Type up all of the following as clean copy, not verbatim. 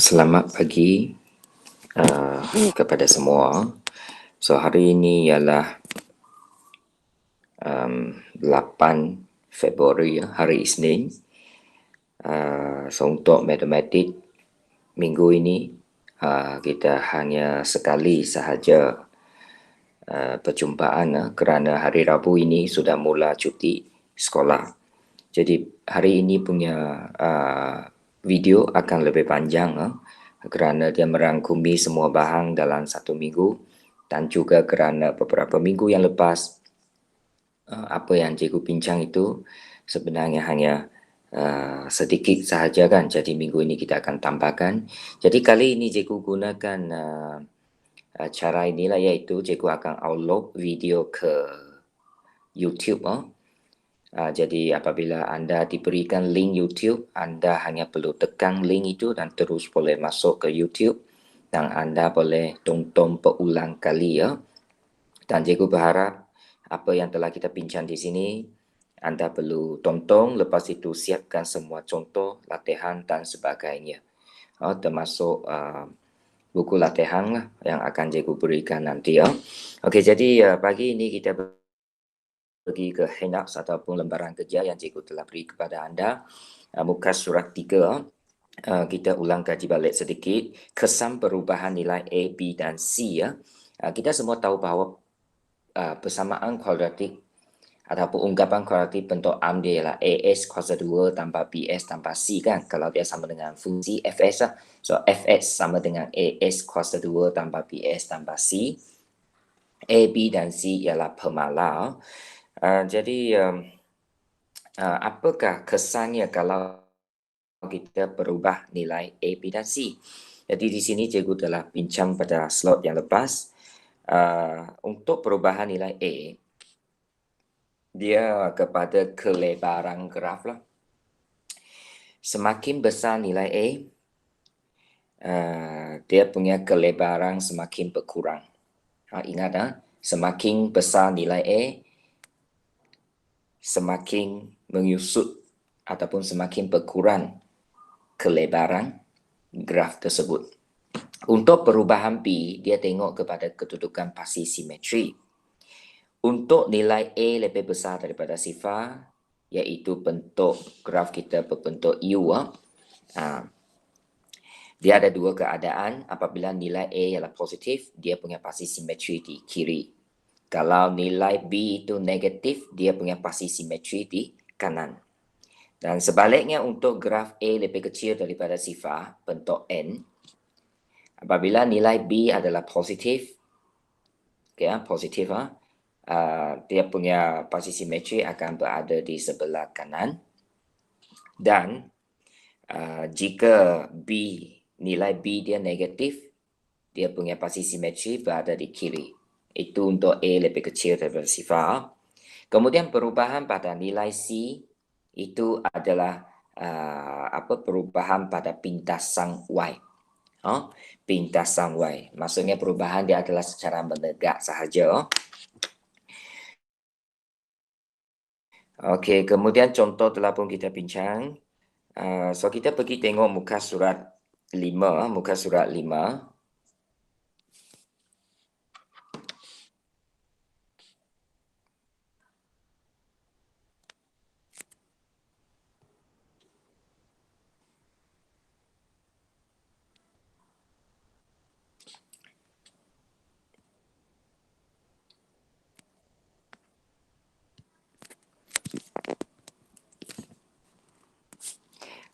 Selamat pagi kepada semua. So hari ini ialah 8 Februari, hari Isnin. So untuk matematik minggu ini kita hanya sekali sahaja perjumpaan kerana hari Rabu ini sudah mula cuti sekolah. Jadi hari ini punya video akan lebih panjang kerana dia merangkumi semua bahan dalam satu minggu dan juga kerana beberapa minggu yang lepas apa yang cikgu bincang itu sebenarnya hanya sedikit sahaja kan. Jadi minggu ini kita akan tambahkan. Jadi kali ini cikgu gunakan cara inilah, iaitu cikgu akan upload video ke YouTube. Jadi apabila anda diberikan link YouTube, anda hanya perlu tekan link itu dan terus boleh masuk ke YouTube dan anda boleh tonton berulang kali ya. Dan cikgu berharap apa yang telah kita bincang di sini anda perlu tonton, lepas itu siapkan semua contoh, latihan dan sebagainya. Termasuk buku latihan lah yang akan cikgu berikan nanti ya. Okey, jadi pagi ini kita pergi ke handout ataupun lembaran kerja yang cikgu telah beri kepada anda. Muka surat 3, kita ulang kaji balik sedikit. Kesan perubahan nilai A, B dan C ya. Kita semua tahu bahawa persamaan kuadratik ataupun ungkapan kuadratik bentuk am dia ialah AS kuasa 2 tambah BS tambah C kan. Kalau dia sama dengan fungsi Fs lah. So Fs sama dengan AS kuasa 2 tambah BS tambah C. A, B dan C ialah pemalar. Jadi apakah kesannya kalau kita berubah nilai A, B dan C? Jadi di sini cikgu telah bincang pada slot yang lepas. Untuk perubahan nilai A, dia kepada kelebaran graf lah. Semakin besar nilai A, dia punya kelebaran semakin berkurang. Ingat semakin besar nilai A, semakin menyusut ataupun semakin berkurang kelebaran graf tersebut. Untuk perubahan B, dia tengok kepada kedudukan pasti simetri. Untuk nilai A lebih besar daripada sifar, iaitu bentuk graf kita berbentuk U, dia ada dua keadaan. Apabila nilai A ialah positif, dia punya pasti simetri di kiri. Kalau nilai B itu negatif, dia punya pasti simetri di kanan. Dan sebaliknya untuk graf A lebih kecil daripada sifar, bentuk N, apabila nilai B adalah positif, positif, dia punya pasti simetri akan berada di sebelah kanan. Dan jika nilai B dia negatif, dia punya pasti simetri berada di kiri. Itu untuk A lebih kecil daripada sifar. Kemudian perubahan pada nilai C itu adalah perubahan pada pintasan Y. Pintasan Y. Maksudnya perubahan dia adalah secara menegak sahaja. Okey, kemudian contoh telah pun kita bincang. So kita pergi tengok muka surat 5, muka surat 5.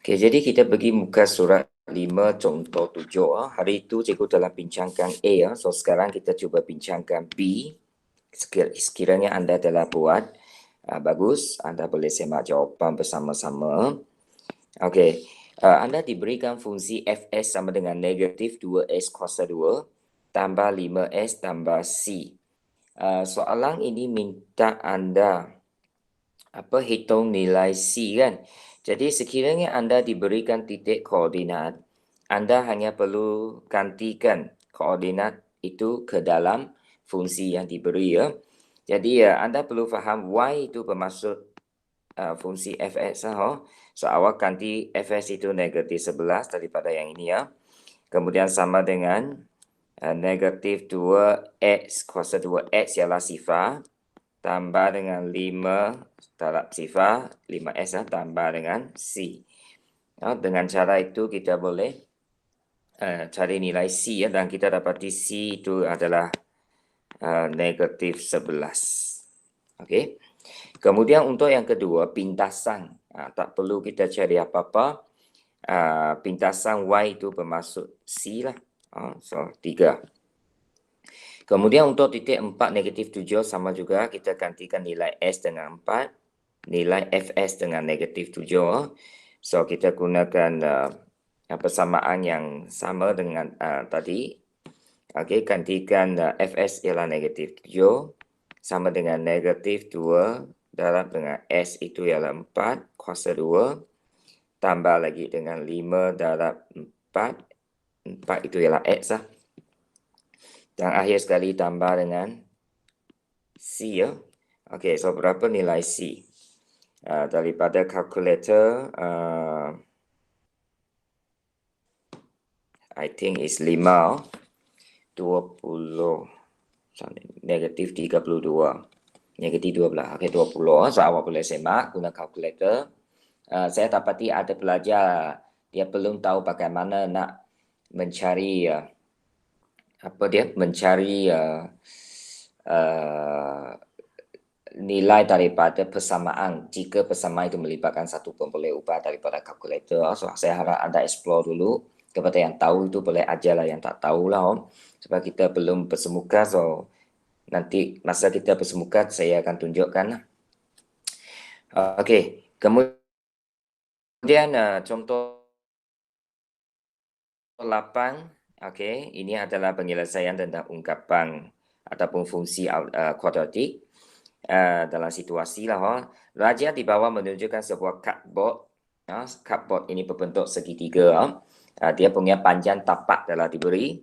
Okey, jadi kita pergi muka surat 5 contoh 7. Hari itu cikgu telah bincangkan A. So sekarang kita cuba bincangkan B. Sekiranya anda telah buat bagus, anda boleh semak jawapan bersama-sama. Okey, anda diberikan fungsi Fs sama dengan negatif 2S kuasa 2 tambah 5S tambah C. Soalan ini minta anda hitung nilai C kan. Jadi sekiranya anda diberikan titik koordinat, anda hanya perlu gantikan koordinat itu ke dalam fungsi yang diberi ya. Jadi anda perlu faham Y itu bermaksud fungsi Fs. So awak ganti Fs itu negatif 11 daripada yang ini ya. kemudian sama dengan negatif 2x kuasa 2x ialah sifar, tambah dengan 5 darab sifar, 5s tambah dengan C. Dengan cara itu kita boleh cari nilai C dan kita dapati C itu adalah negatif 11. Okey. Kemudian untuk yang kedua, pintasan. Tak perlu kita cari apa-apa. Pintasan Y itu bermaksud C lah. So, 3. Kemudian untuk titik 4 negatif 7 sama juga kita gantikan nilai S dengan 4. Nilai Fs dengan negatif 7. So, kita gunakan persamaan yang sama dengan tadi. Okey, gantikan Fs ialah negatif 7 sama dengan negatif 2 darab dengan S itu ialah 4 kuasa 2 tambah lagi dengan 5 darab 4. 4 itu ialah X lah. Dan akhir sekali tambah dengan C ya. Okey, so berapa nilai C? Daripada kalkulator, I think is 5, 20, negatif 32. Negatif 12. Okey, 20. So, awak boleh semak guna kalkulator. Saya dapati ada pelajar, dia belum tahu bagaimana nak mencari nilai daripada persamaan jika persamaan itu melibatkan satu pun boleh ubah daripada kalkulator. So, saya harap anda explore dulu. Kepada yang tahu itu boleh ajarlah, yang tak tahulah sebab kita belum bersemuka. So, nanti masa kita bersemuka saya akan tunjukkan. Okey, kemudian contoh 8. Okey, ini adalah penyelesaian tentang ungkapan ataupun fungsi kuadratik dalam situasi lah. Raja di bawah menunjukkan sebuah cardboard. Cardboard ini berbentuk segitiga. Dia punya panjang tapak telah diberi,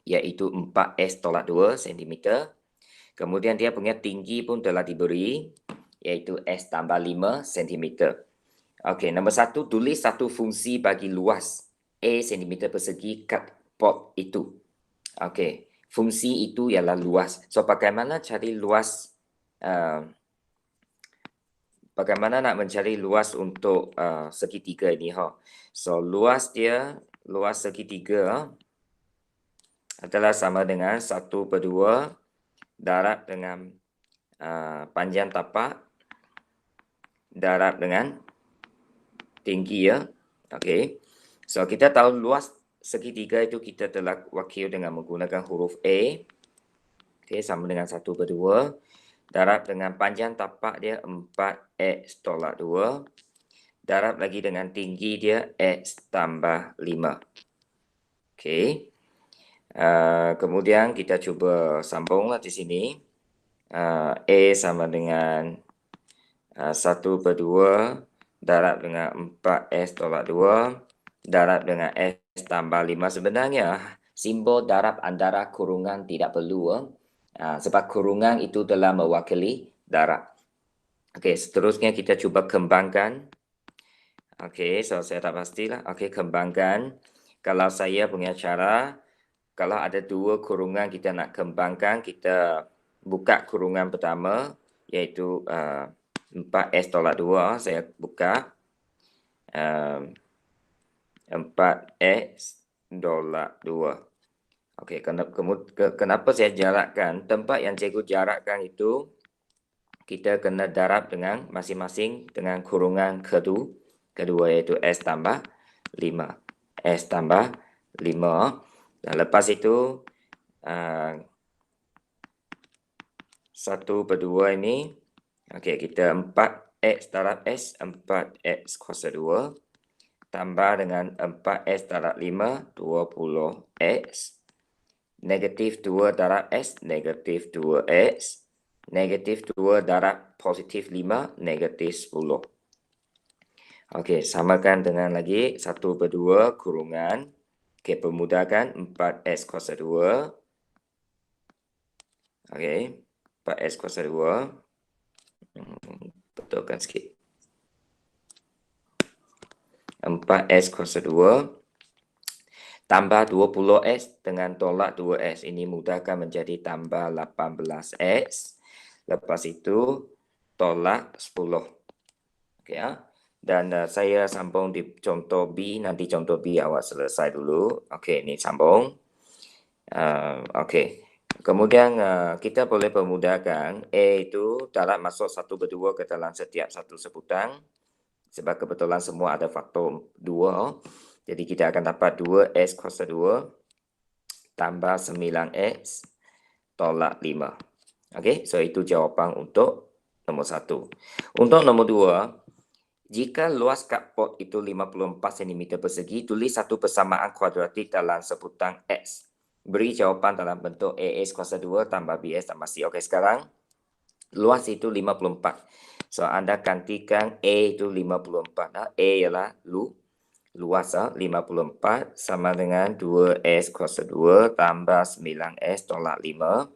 iaitu 4s tolak 2 cm. Kemudian dia punya tinggi pun telah diberi, iaitu s tambah 5 cm. Okey, nombor 1, tulis satu fungsi bagi luas A cm persegi cardboard itu. Okey, fungsi itu ialah luas. So, bagaimana cari luas? Bagaimana nak mencari luas untuk segitiga ini? So, luas segitiga adalah sama dengan 1/2 darab dengan panjang tapak darab dengan tinggi ya. Okey. So, kita tahu luas segitiga itu kita telah wakil dengan menggunakan huruf A. Okey, sama dengan 1/2 darab dengan panjang tapak dia 4x tolak 2 darab lagi dengan tinggi dia x tambah 5. Okey. Kemudian kita cuba sambunglah di sini. A sama dengan 1/2 darab dengan 4s tolak 2 darab dengan s tambah 5. Sebenarnya simbol darab antara kurungan tidak perlu sebab kurungan itu telah mewakili darab. Okey, seterusnya kita cuba kembangkan. Okey, so saya tak pastilah. Okey, kembangkan. Kalau saya punya cara, kalau ada dua kurungan kita nak kembangkan, kita buka kurungan pertama iaitu 4s tolak 2. Saya buka 4x tolak 2. Okey, kenapa saya jarakkan? Tempat yang cikgu jarakkan itu kita kena darab dengan masing-masing dengan kurungan kedua iaitu s tambah 5. S tambah 5. Dan lepas itu 1/2 ini, okey, kita 4x darab s, 4x kuasa 2 tambah dengan 4s darab 5, 20x negatif 2 darab s, negatif 2x negatif 2 darab positif 5, negatif 10. Okey, samakan dengan lagi 1/2 kurungan. Okey, permudahkan 4x kuasa 2. Okey, 4x kuasa 2. Betulkan sikit. 4s kuasa 2 Tambah 20x dengan tolak 2x. Ini mudahkan menjadi tambah 18x. Lepas itu tolak 10. Okey ya. Dan saya sambung di contoh B. Nanti contoh B awak selesai dulu. Okey, ini sambung. Okey. Kemudian kita boleh permudahkan A itu darat masuk 1/2 ke dalam setiap satu sebutan. Sebab kebetulan semua ada faktor 2. Jadi kita akan dapat 2x kuasa 2 tambah 9x tolak 5. Okey, so itu jawapan untuk nombor 1. Untuk nombor 2, jika luas cardboard itu 54 cm persegi, tulis satu persamaan kuadratik dalam sebutan X. Beri jawapan dalam bentuk AX kuasa 2 tambah BX tambah C. Okey, sekarang luas itu 54. So, anda gantikan A itu 54. A ialah luas 54 sama dengan 2S kuasa 2 tambah 9S tolak 5.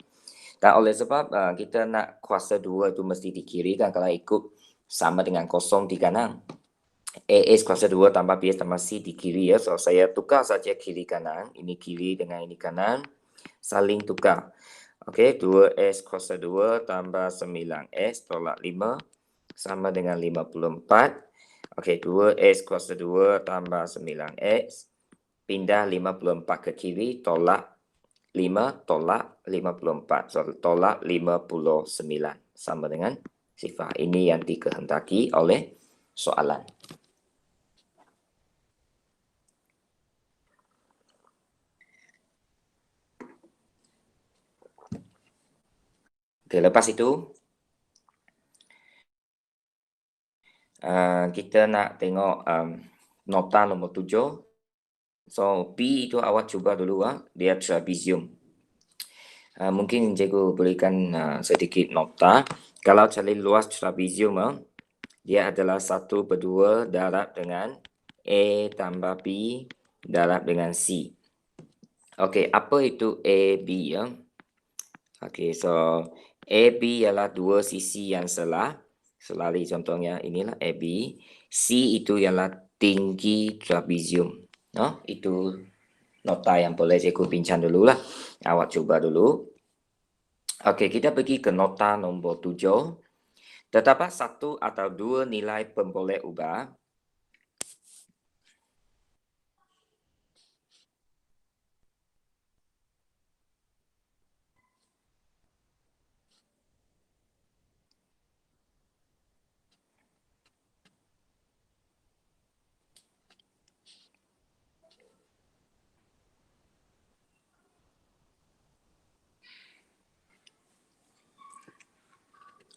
Dan oleh sebab kita nak kuasa 2 itu mesti di kiri kan, kalau ikut sama dengan kosong di kanan. AS kuasa 2 tambah BS tambah C di kiri ya. So saya tukar saja kiri kanan. Ini kiri dengan ini kanan. Saling tukar. Okey, 2S kuasa 2 tambah 9S tolak 5 sama dengan 54. Okey, 2S kuasa 2 tambah 9X. Pindah 54 ke kiri, tolak 5 tolak 54. So, tolak 59 sama dengan sifar. Ini yang dikehendaki oleh soalan. Okay, lepas itu kita nak tengok nota nombor 7. So, P itu awak cuba dulu dia trapezium. Mungkin cikgu berikan sedikit nota. Kalau cari luas trapezium, dia adalah 1/2 darab dengan A tambah B darab dengan C. Okey, apa itu AB ya? Okey, so AB ialah dua sisi yang selari contohnya inilah AB. C itu ialah tinggi trapezium. Itu nota yang boleh cikgu bincang dululah. Awak cuba dulu. Okey, kita pergi ke nota nombor 7. Terdapat satu atau dua nilai pemboleh ubah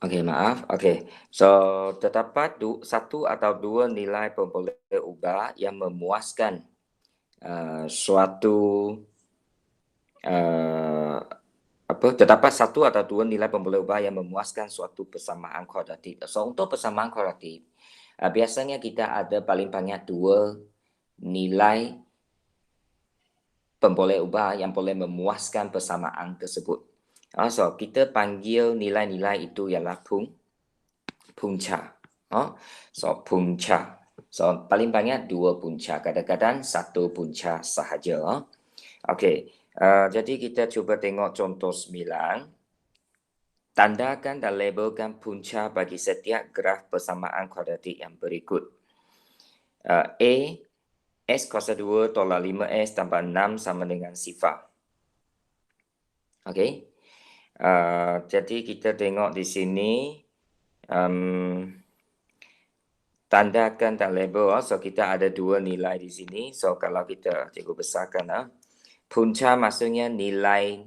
Okey, maaf. Okey. So, terdapat satu atau dua nilai pemboleh ubah yang memuaskan suatu terdapat satu atau dua nilai pemboleh ubah yang memuaskan suatu persamaan kuadratik. So, untuk persamaan kuadratik, biasanya kita ada paling banyak dua nilai pemboleh ubah yang boleh memuaskan persamaan tersebut. So, kita panggil nilai-nilai itu ialah punca. So, punca. So, paling banyak dua punca. Kadang-kadang satu punca sahaja. Okey. Jadi kita cuba tengok contoh 9. Tandakan dan labelkan punca bagi setiap graf persamaan kuadratik yang berikut. A, S kuasa 2 tolak 5S tambah 6 sama dengan sifar. Okey. Jadi kita tengok di sini. Tandakan dan label. So, kita ada dua nilai di sini. So, kalau kita cikgu besarkan. Punca maksudnya nilai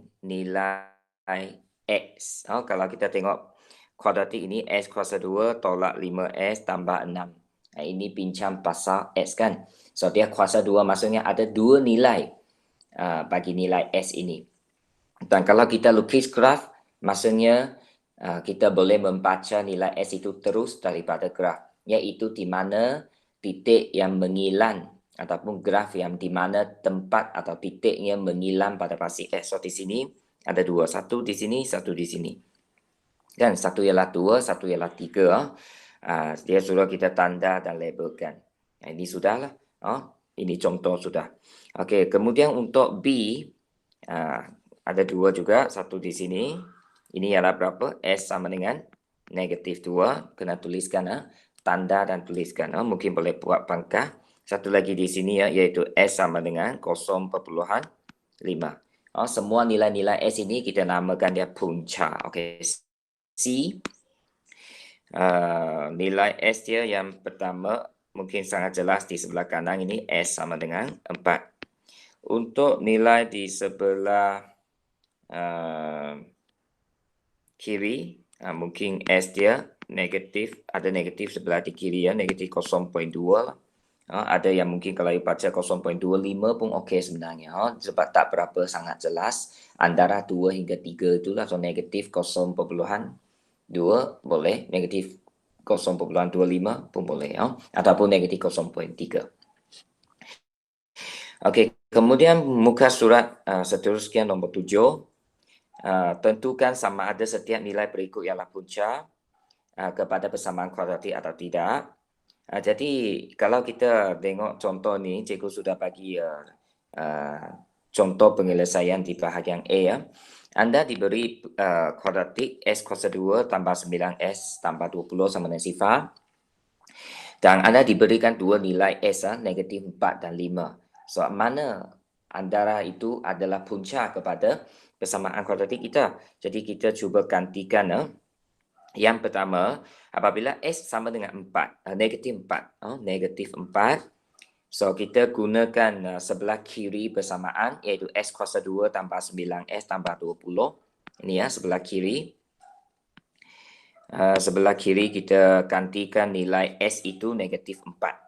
X. Kalau kita tengok kuadratik ini, S kuasa 2 tolak 5S tambah 6. Ini bincang pasal X kan. So, dia kuasa 2 maksudnya ada dua nilai bagi nilai S ini. Dan kalau kita lukis graf, maksudnya kita boleh membaca nilai S itu terus daripada graf. Iaitu di mana titik yang mengilan ataupun graf yang di mana tempat atau titiknya mengilan pada pasti S. So, di sini ada dua. Satu di sini, satu di sini. Dan satu ialah 2, satu ialah 3. Dia suruh kita tanda dan labelkan. Ini sudahlah. Ini contoh sudah. Okey, kemudian untuk B, ada 2 juga, satu di sini. Ini ialah berapa? S sama dengan -2. Kena tuliskan tanda dan tuliskan. Mungkin boleh buat pangkah. Satu lagi di sini iaitu S sama dengan 0.5. Semua nilai-nilai S ini kita namakan dia punca. Okey. C, nilai S dia yang pertama mungkin sangat jelas di sebelah kanan ini S sama dengan 4. Untuk nilai di sebelah kiri, mungkin S dia negatif, ada negatif sebelah di kiri negatif 0.2 lah. Ada yang mungkin kalau baca 0.25 pun okey sebenarnya sebab tak berapa sangat jelas antara 2 hingga 3 itulah, so negatif 0.2 boleh, negatif 0.25 pun boleh ataupun negatif 0.3. Okey, kemudian muka surat seterusnya nombor 7. Tentukan sama ada setiap nilai berikut ialah punca kepada persamaan kuadratik atau tidak. Jadi kalau kita tengok contoh ni, cikgu sudah bagi contoh penyelesaian di bahagian A. Anda diberi kuadratik S kuasa 2 tambah 9S tambah 20 sama dengan sifar. Dan Anda diberikan dua nilai S, negatif 4 dan 5. So, mana antara itu adalah punca kepada persamaan kuadratik kita. Jadi kita cuba gantikan. Yang pertama, apabila S sama dengan 4, negatif 4. Negatif 4. So, kita gunakan sebelah kiri persamaan, iaitu S kuasa 2 tambah 9S tambah 20. Ini sebelah kiri. Sebelah kiri kita gantikan nilai S itu negatif 4.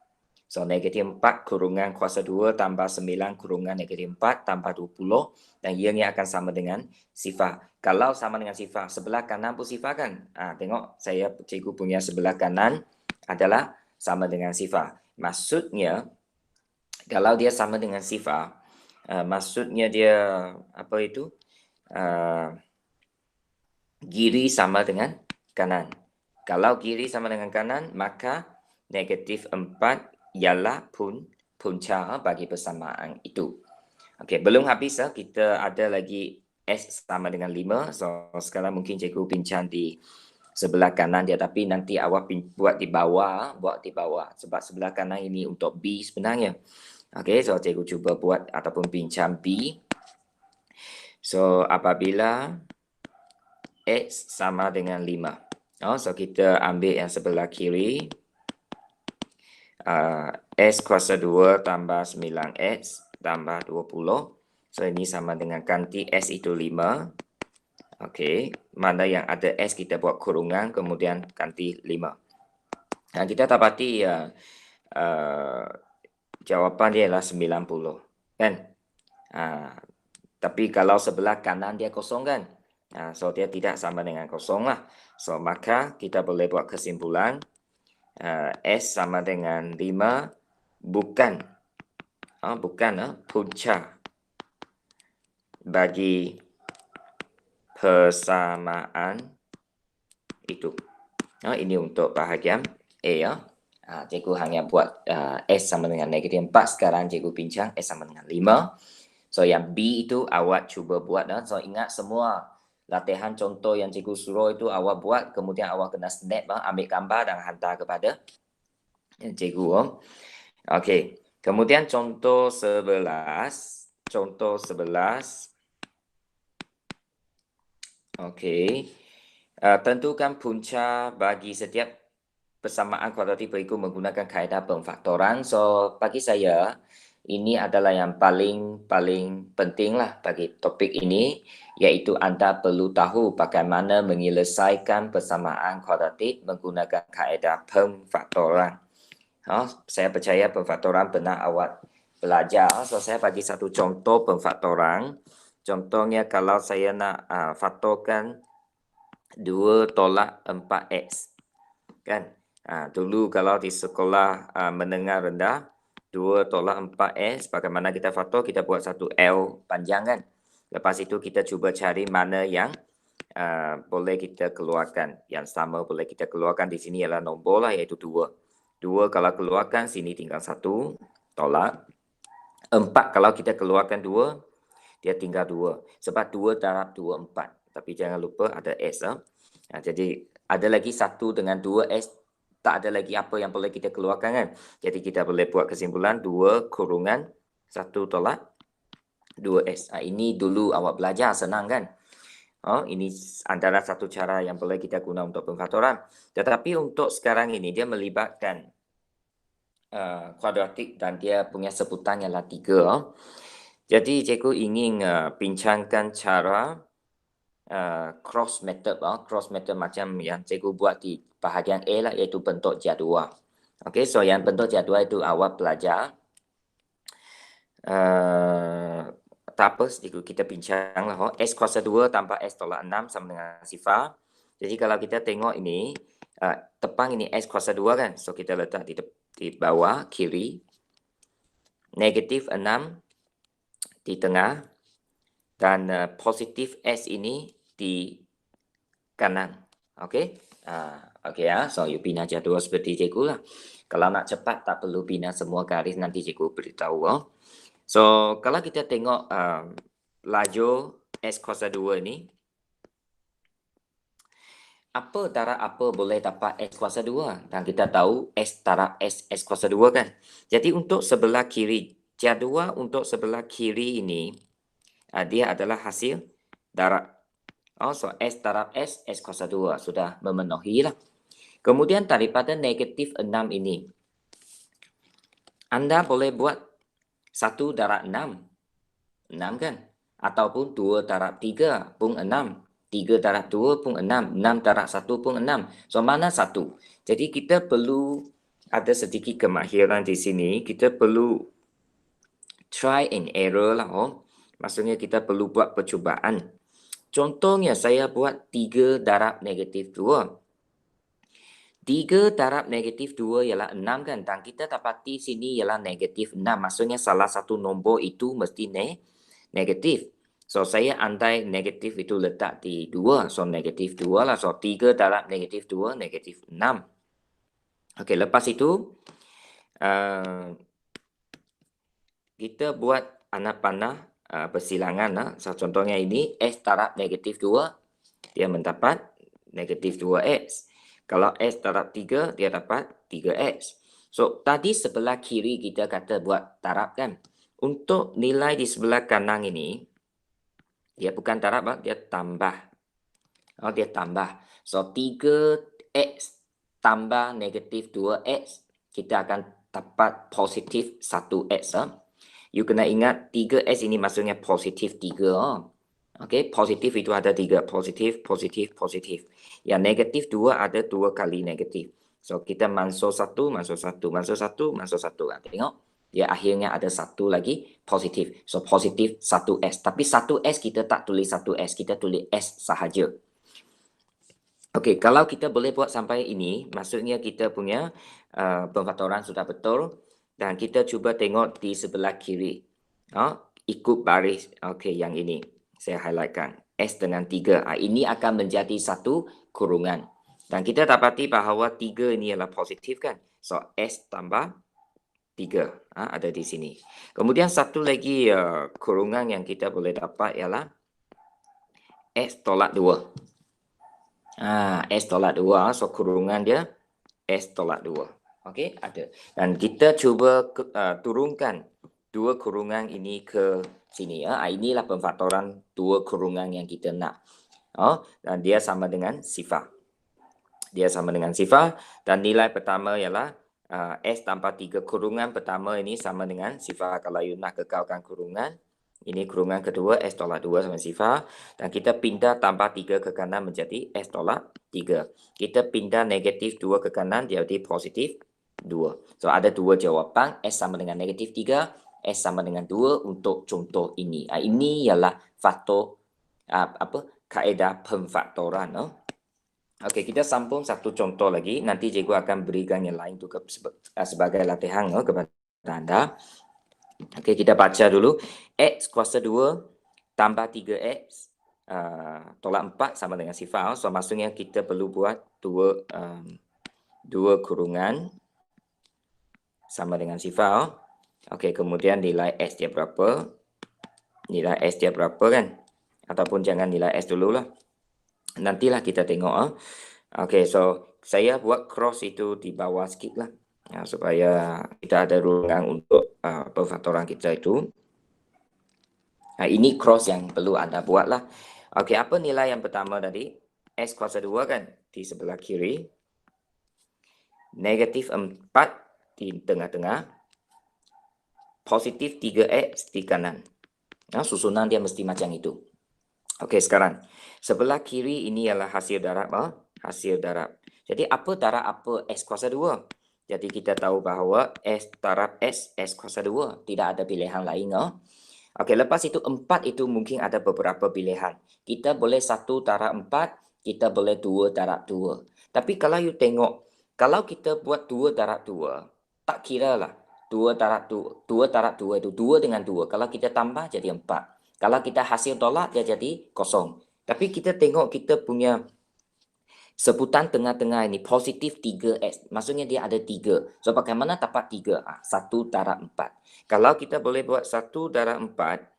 So, negatif 4 kurungan kuasa 2 tambah 9 kurungan negatif 4 tambah 20. Dan ianya akan sama dengan sifar. Kalau sama dengan sifar, sebelah kanan pun sifar kan? Tengok saya cikgu punya sebelah kanan adalah sama dengan sifar. Maksudnya, kalau dia sama dengan sifar, maksudnya dia apa itu? Kiri sama dengan kanan. Kalau kiri sama dengan kanan, maka negatif 4 ialah punca bagi persamaan itu. Okey, belum habis kita ada lagi S sama dengan 5. So, sekarang mungkin cikgu bincang di sebelah kanan dia, tapi nanti awak buat di bawah, sebab sebelah kanan ini untuk B sebenarnya. Okey, so cikgu cuba buat ataupun bincang B. So, apabila X sama dengan 5. So, kita ambil yang sebelah kiri. S kuasa 2 tambah 9X tambah 20. So, ini sama dengan ganti S itu 5. Okey, mana yang ada S kita buat kurungan, kemudian ganti 5. Kita dapati jawapan dia adalah 90. Kan? Tapi kalau sebelah kanan dia kosong kan? So, dia tidak sama dengan kosong lah. So, maka kita boleh buat kesimpulan S sama dengan 5 bukan punca bagi persamaan itu. Ini untuk bahagian A. Cikgu hanya buat S sama dengan negatif 4. Sekarang cikgu bincang S sama dengan 5. So, yang B itu awak cuba buat. So, ingat semua latihan contoh yang cikgu suruh itu awak buat, kemudian awak kena snap, ambil gambar dan hantar kepada cikgu. Okey, kemudian contoh 11. Okey, tentukan punca bagi setiap persamaan kuadratik berikut menggunakan kaedah pemfaktoran. So, bagi saya ini adalah yang paling penting lah bagi topik ini, iaitu anda perlu tahu bagaimana menyelesaikan persamaan kuadratik menggunakan kaedah pemfaktoran. Saya percaya pemfaktoran pernah awak belajar. So, saya bagi satu contoh pemfaktoran. Contohnya kalau saya nak faktorkan 2 tolak 4X. Kan? Dulu kalau di sekolah menengah rendah, 2 tolak 4S, bagaimana kita faktor? Kita buat satu L panjang kan. Lepas itu kita cuba cari mana yang boleh kita keluarkan. Yang sama boleh kita keluarkan di sini ialah nombor lah, iaitu 2. 2 kalau keluarkan, sini tinggal 1, tolak. 4 kalau kita keluarkan 2, dia tinggal 2. Sebab 2 darab 2, 4. Tapi jangan lupa ada S. Jadi ada lagi 1 dengan 2S, tak ada lagi apa yang boleh kita keluarkan kan. Jadi kita boleh buat kesimpulan 2 kurungan 1 tolak 2S. Ini dulu awak belajar, senang kan. Ini antara satu cara yang boleh kita guna untuk pemfaktoran. Tetapi untuk sekarang ini dia melibatkan kuadratik dan dia punya sebutan ialah 3. Jadi cikgu ingin bincangkan cara cross method. Cross method macam yang cikgu buat di bahagian A lah, iaitu bentuk jadual. Okay, so yang bentuk jadual itu awak belajar. Tak apa, sedikit kita bincang lah. S kuasa 2 tambah S tolak 6 sama dengan sifar. Jadi kalau kita tengok ini, tepang ini S kuasa 2 kan. So kita letak di bawah kiri. Negatif 6 di tengah. Dan positif S ini di kanan. Okey. Okey ya. So you bina jadual seperti cikgu lah. Kalau nak cepat tak perlu bina semua garis, nanti cikgu beritahu. So, kalau kita tengok lajur S kuasa 2 ni, apa darab apa boleh dapat S kuasa 2? Dan kita tahu S darab S kuasa 2 kan? Jadi untuk sebelah kiri, jadual untuk sebelah kiri ini, dia adalah hasil darab. So S darab S kuasa 2 sudah memenuhi lah. Kemudian daripada negatif 6 ini, anda boleh buat 1 darab 6. 6 kan? Ataupun 2 darab 3 pun 6. 3 darab 2 pun 6. 6 darab 1 pun 6. So, mana 1? Jadi, kita perlu ada sedikit kemahiran di sini. Kita perlu try and error lah. Maksudnya, kita perlu buat percubaan. Contohnya, saya buat 3 darab negatif 2. 3 darab negatif 2 ialah 6 kan? Dan kita dapati sini ialah negatif 6. Maksudnya, salah satu nombor itu mesti negatif. So, saya andai negatif itu letak di 2. So, negatif 2 lah. So, 3 darab negatif 2, negatif 6. Okey, lepas itu, kita buat anak panah persilangan. So, contohnya ini, S darab negatif 2, dia mendapat negatif 2X. Kalau S darab 3, dia dapat 3X. So, tadi sebelah kiri kita kata buat darab kan. Untuk nilai di sebelah kanan ini, dia bukan darab, dia tambah. Dia tambah. So, 3X tambah negatif 2X, kita akan dapat positif 1X. You kena ingat 3X ini maksudnya positif 3. Okey, positif itu ada 3. Positif, positif, positif. Yang negatif 2 ada 2 kali negatif. So, kita masuk 1, masuk 1, masuk 1, masuk 1. Tengok. Dia akhirnya ada 1 lagi positif. So, positif 1S. Tapi 1S kita tak tulis 1S. Kita tulis S sahaja. Okey, kalau kita boleh buat sampai ini, maksudnya kita punya pemfaktoran sudah betul. Dan kita cuba tengok di sebelah kiri. Ikut baris. Okey, yang ini. Saya highlightkan. S dengan 3. Ini akan menjadi satu kurungan. Dan kita dapati bahawa 3 ini adalah positif kan. So, S tambah 3 ada di sini. Kemudian satu lagi kurungan yang kita boleh dapat ialah S tolak 2. S tolak 2. So, kurungan dia S tolak 2. Okey, ada. Dan kita cuba turunkan 2 kurungan ini ke sini. Inilah pemfaktoran 2 kurungan yang kita nak. Dan dia sama dengan sifar. Dia sama dengan sifar. Dan nilai pertama ialah S tanpa 3 kurungan pertama ini sama dengan sifar. Kalau you nak kekalkan kurungan, ini kurungan kedua S tolak 2 sama sifar. Dan kita pindah tambah 3 ke kanan menjadi S tolak 3. Kita pindah negatif 2 ke kanan jadi positif 2. So, ada 2 jawapan. S sama dengan negatif 3. S sama dengan 2 untuk contoh ini. Ini ialah faktor kaedah pemfaktoran. Okey, kita sambung satu contoh lagi. Nanti cikgu akan berikan yang lain juga sebagai latihan kepada anda. Okey, kita baca dulu. X kuasa 2 tambah 3X tolak 4 sama dengan sifar. So, maksudnya kita perlu buat 2 kurungan sama dengan sifar. Okey, kemudian nilai S dia berapa? Nilai S dia berapa kan? Ataupun jangan nilai S dululah. Nantilah kita tengok. Okey, so saya buat cross itu di bawah sikit lah. Supaya kita ada ruang untuk perfaktoran kita itu. Ini cross yang perlu anda buat lah. Okey, apa nilai yang pertama tadi? S kuasa 2 kan? Di sebelah kiri. Negatif 4 di tengah-tengah. Positif 3X di kanan. Susunan dia mesti macam itu. Okey, sekarang. Sebelah kiri ini ialah hasil darab. Hasil darab. Jadi apa darab apa S kuasa 2? Jadi kita tahu bahawa S darab S kuasa 2. Tidak ada pilihan lain. Okey, lepas itu 4 itu mungkin ada beberapa pilihan. Kita boleh 1 darab 4, kita boleh 2 darab 2. Tapi kalau you tengok, kalau kita buat 2 darab 2, tak kira lah. 2 darab 2 itu 2 dengan 2. Kalau kita tambah jadi 4. Kalau kita hasil tolak dia jadi kosong. Tapi kita tengok kita punya sebutan tengah-tengah ini positif 3x. Maksudnya dia ada 3. So bagaimana dapat 3? 1 darab 4. Kalau kita boleh buat 1 darab 4,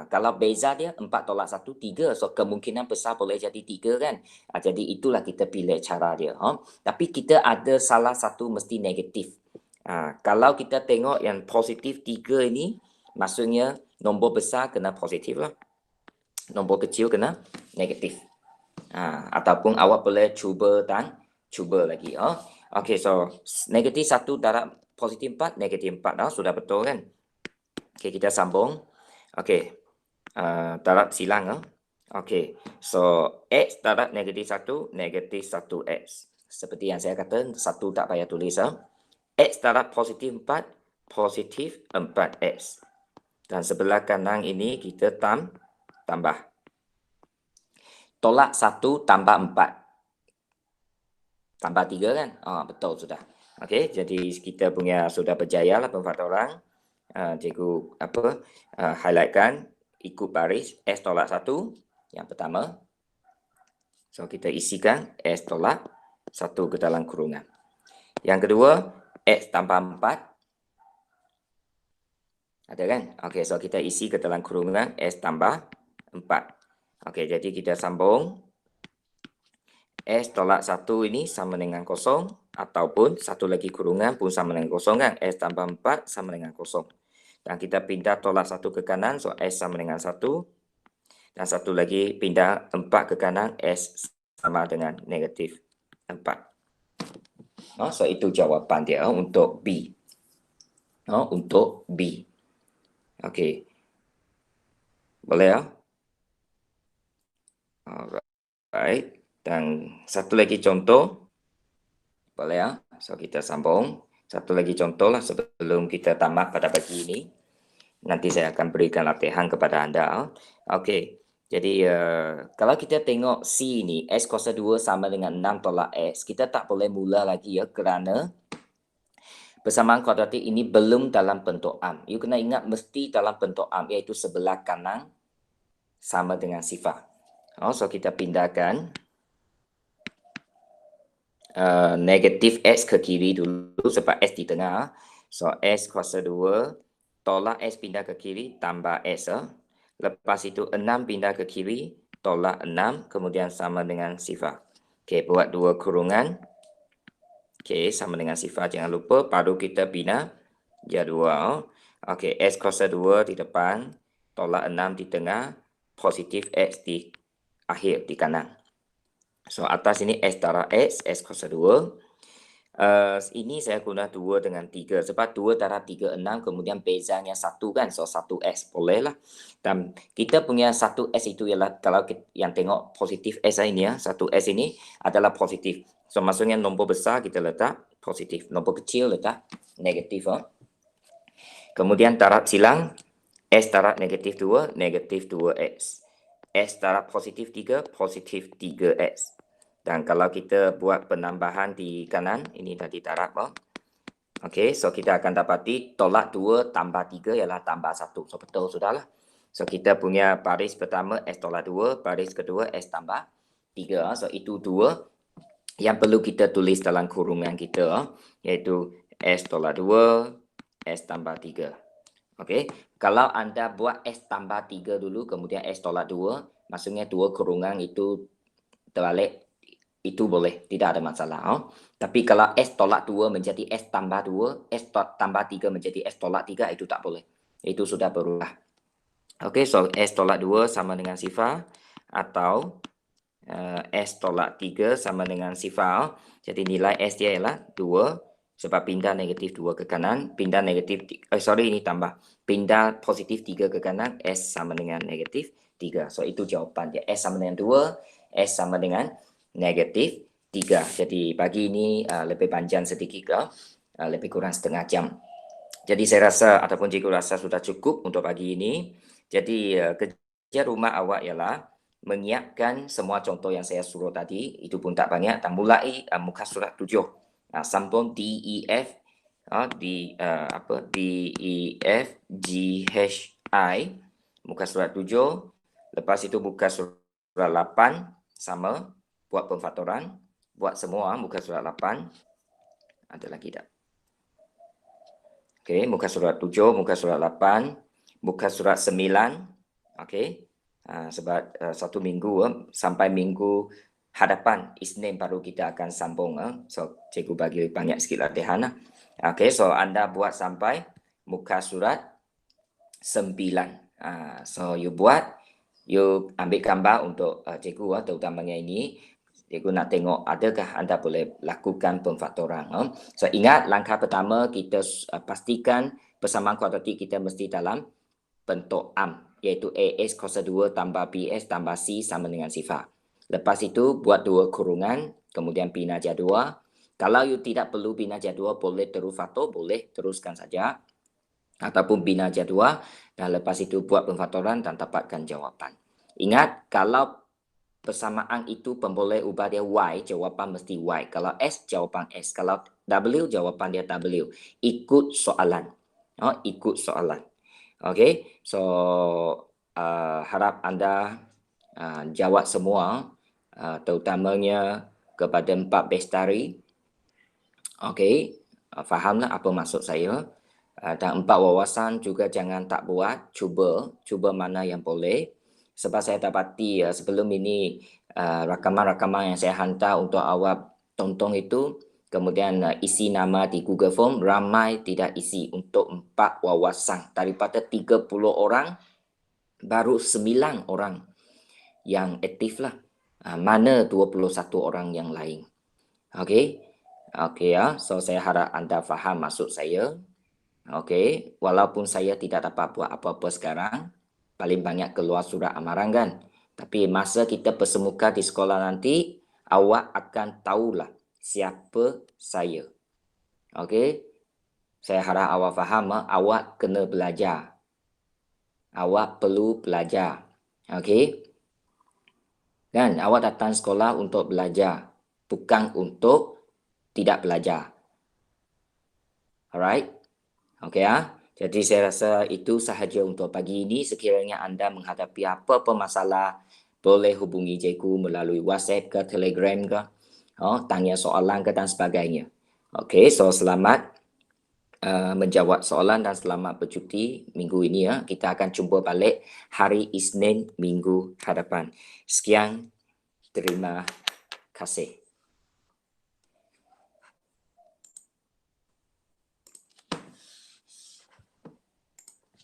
kalau beza dia 4 tolak 1, 3. So kemungkinan besar boleh jadi 3 kan. Jadi itulah kita pilih cara dia. Tapi kita ada salah satu mesti negatif. Kalau kita tengok yang positif 3 ini, maksudnya nombor besar kena positif lah. Nombor kecil kena negatif. Ataupun awak boleh cuba dan cuba lagi. Okey, so negatif 1 darab positif 4, negatif 4. Sudah betul kan? Okey, kita sambung. Okey, darab silang. Okey, so X darab negatif 1, negatif 1X. Seperti yang saya kata, 1 tak payah tulis. X darab positif 4, positif 4X. Dan sebelah kanan ini kita tambah. Tolak 1 tambah 4. Tambah 3 kan? Betul sudah. Okey, jadi kita punya sudah berjaya lah perfaktoran. Cikgu highlightkan ikut baris S tolak 1 yang pertama. So kita isikan S tolak 1 ke dalam kurungan. Yang kedua, X tambah 4. Ada kan? Okey, so kita isi ke dalam kurungan S tambah 4. Okey, jadi kita sambung. S tolak 1 ini sama dengan kosong. Ataupun satu lagi kurungan pun sama dengan kosong kan. S tambah 4 sama dengan kosong. Dan kita pindah tolak 1 ke kanan. So S sama dengan 1. Dan satu lagi pindah 4 ke kanan. S sama dengan negatif 4. So itu jawapan dia untuk B. Untuk B. Okey. Boleh ya? Alright. Dan satu lagi contoh. Boleh ya? So kita sambung. Satu lagi contoh lah sebelum kita tamat pada pagi ini. Nanti saya akan berikan latihan kepada anda. Okey. Jadi kalau kita tengok C ni, S kuasa 2 sama dengan 6 tolak S. Kita tak boleh mula lagi ya kerana persamaan kuadratik ini belum dalam bentuk am. You kena ingat mesti dalam bentuk am, iaitu sebelah kanan sama dengan sifar. So kita pindahkan negatif S ke kiri dulu sebab S di tengah. So S kuasa 2 tolak S pindah ke kiri tambah S. Lepas itu 6 pindah ke kiri tolak 6 kemudian sama dengan sifar. Okey, buat 2 kurungan. Okey, sama dengan sifar jangan lupa. Baru kita bina jadual. Okey, S kuasa 2 di depan tolak 6 di tengah positif X di akhir di kanan. So atas ini S darab X, S kuasa 2. Ini saya guna 2 dengan 3 sebab 2 darab 3, 6 kemudian bezanya 1 kan. So 1S boleh lah. Dan kita punya 1S itu ialah kalau yang tengok positif S ini ya. 1S ini adalah positif. So maksudnya nombor besar kita letak positif. Nombor kecil letak negatif. Kemudian darab silang S darab negatif 2, negatif 2X. S darab positif 3, positif 3X. Dan kalau kita buat penambahan di kanan, ini tadi darab. Okey, so kita akan dapati tolak 2 tambah 3 ialah tambah 1. So betul sudahlah. So kita punya baris pertama S tolak 2, baris kedua S tambah 3. So itu 2 yang perlu kita tulis dalam kurungan kita, iaitu S tolak 2 S tambah 3. Okey, kalau anda buat S tambah 3 dulu, kemudian S tolak 2, maksudnya 2 kurungan itu terbalik, itu boleh, tidak ada masalah. Tapi kalau S tolak 2 menjadi S tambah 2, S tambah 3 menjadi S tolak 3, itu tak boleh. Itu sudah berubah. Okey, so S tolak 2 sama dengan sifar, atau S tolak 3 sama dengan sifar. Jadi nilai S dia ialah 2, sebab pindah negatif 2 ke kanan, pindah negatif, ini tambah. Pindah positif 3 ke kanan, S sama dengan negatif 3. So itu jawapan dia. S sama dengan 2, S sama dengan negatif 3. Jadi pagi ini lebih panjang sedikit ke, lebih kurang setengah jam. Jadi saya rasa ataupun cikgu rasa sudah cukup untuk pagi ini. Jadi kerja rumah awak ialah menyiapkan semua contoh yang saya suruh tadi, itu pun tak banyak, dan mulai muka surat 7. Sambung D, E, F, D, E, F, G, H, I, muka surat 7. Lepas itu muka surat 8, sama, buat pemfaktoran, buat semua muka surat 8. Ada lagi tak? Okey, muka surat 7, muka surat 8, muka surat 9. Okey. Sebab satu minggu sampai minggu hadapan Isnin baru kita akan sambung. So cikgu bagi banyak sikit latihan. Okey, so anda buat sampai muka surat 9. So you buat, you ambil gambar untuk cikgu terutamanya ini. Cikgu nak tengok adakah anda boleh lakukan pemfaktoran. So ingat langkah pertama kita pastikan persamaan kuadratik kita mesti dalam bentuk am, iaitu AS kuasa 2 tambah BS tambah C sama dengan sifar. Lepas itu buat 2 kurungan, kemudian bina jadual. Kalau you tidak perlu bina jadual, boleh terus faktor, boleh teruskan saja. Ataupun bina jadual, dan lepas itu buat pemfaktoran dan dapatkan jawapan. Ingat, kalau persamaan itu boleh ubah dia Y, jawapan mesti Y. Kalau S, jawapan S. Kalau W, jawapan dia W. Ikut soalan. Ikut soalan. Okey, so harap anda jawab semua, terutamanya kepada 4 bestari. Okey, fahamlah apa maksud saya. Dan 4 wawasan juga jangan tak buat, cuba mana yang boleh. Sebab saya dapati sebelum ini rakaman-rakaman yang saya hantar untuk awak tonton itu, kemudian isi nama di Google Form, ramai tidak isi untuk 4 wawasan. Daripada 30 orang, baru 9 orang yang aktif lah. Mana 21 orang yang lain. Okey, so saya harap anda faham maksud saya. Okey, walaupun saya tidak dapat buat apa-apa sekarang, paling banyak keluar surat amaran kan. Tapi masa kita persemuka di sekolah nanti, awak akan tahulah siapa saya. Okey, saya harap awak faham, awak kena belajar. Awak perlu belajar. Okey, dan awak datang sekolah untuk belajar, bukan untuk tidak belajar. Alright? Okey Jadi saya rasa itu sahaja untuk pagi ini. Sekiranya anda menghadapi apa-apa masalah, boleh hubungi cikgu melalui WhatsApp ke Telegram ke, tanya soalan ke dan sebagainya. Okey, so selamat menjawab soalan dan selamat bercuti minggu ini Kita akan jumpa balik hari Isnin minggu hadapan. Sekian, terima kasih.